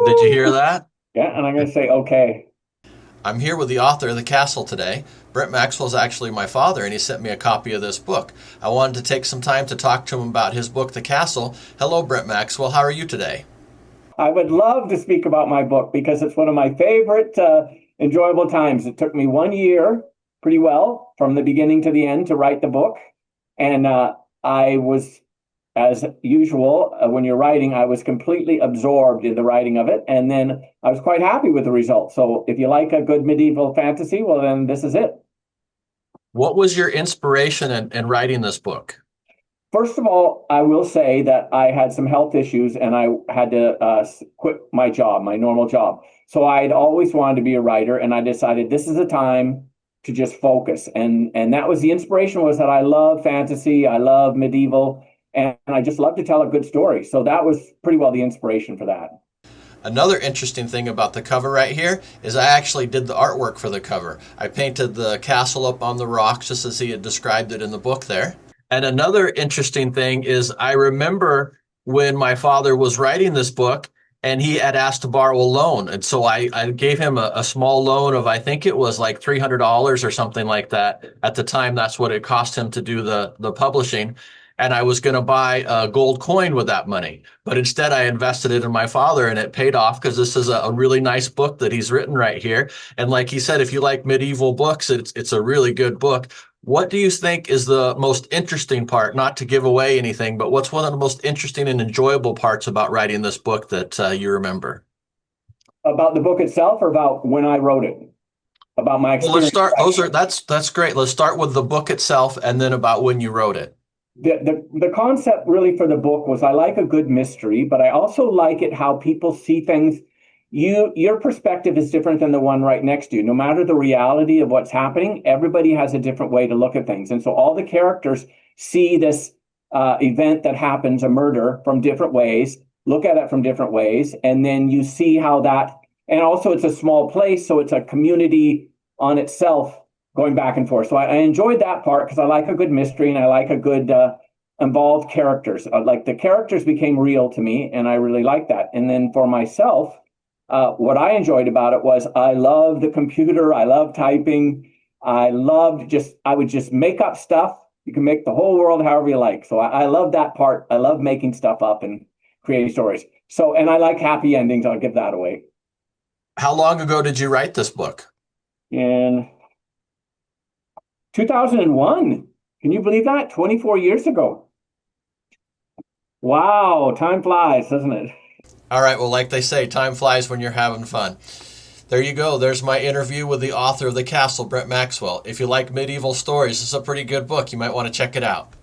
Did you hear that? Yeah, and I'm going to say, okay. I'm here with the author of The Castle today. Brent Maxwell is actually my father, and he sent me a copy of this book. I wanted to take some time to talk to him about his book, The Castle. Hello, Brent Maxwell. How are you today? I would love to speak about my book because it's one of my favorite enjoyable times. It took me 1 year pretty well from the beginning to the end to write the book. And I was, as usual, when you're writing, I was completely absorbed in the writing of it. And then I was quite happy with the result. So if you like a good medieval fantasy, well, then this is it. What was your inspiration in writing this book? First of all, I will say that I had some health issues and I had to quit my job, my normal job. So I'd always wanted to be a writer, and I decided this is the time to just focus. And that was the inspiration, was that I love fantasy, I love medieval, and I just love to tell a good story. So that was pretty well the inspiration for that. Another interesting thing about the cover right here is I actually did the artwork for the cover. I painted the castle up on the rocks just as he had described it in the book there. And another interesting thing is I remember when my father was writing this book and he had asked to borrow a loan. And so I gave him a small loan of, I think it was like $300 or something like that. At the time, that's what it cost him to do the publishing. And I was going to buy a gold coin with that money. But instead, I invested it in my father, and it paid off because this is a really nice book that he's written right here. And like he said, if you like medieval books, it's a really good book. What do you think is the most interesting part? Not to give away anything, but what's one of the most interesting and enjoyable parts about writing this book that you remember? About the book itself, or about when I wrote it? About my Well, let's experience start. writing it? That's great. Let's start with the book itself, and then about when you wrote it. The concept really for the book was, I like a good mystery, but I also like it how people see things. Your perspective is different than the one right next to you. No matter the reality of what's happening, everybody has a different way to look at things. And so all the characters see this event that happens, a murder, from different ways, look at it from different ways, and then you see how that, and also it's a small place, so it's a community on itself going back and forth. So I enjoyed that part because I like a good mystery and I like a good involved characters. Like the characters became real to me, and I really like that. And then for myself, what I enjoyed about it was I love the computer. I love typing. I would just make up stuff. You can make the whole world however you like. So I love that part. I love making stuff up and creating stories. So, and I like happy endings. I'll give that away. How long ago did you write this book? In 2001. Can you believe that? 24 years ago. Wow, time flies, doesn't it? All right. Well, like they say, time flies when you're having fun. There you go. There's my interview with the author of The Castle, Brent Maxwell. If you like medieval stories, this is a pretty good book. You might want to check it out.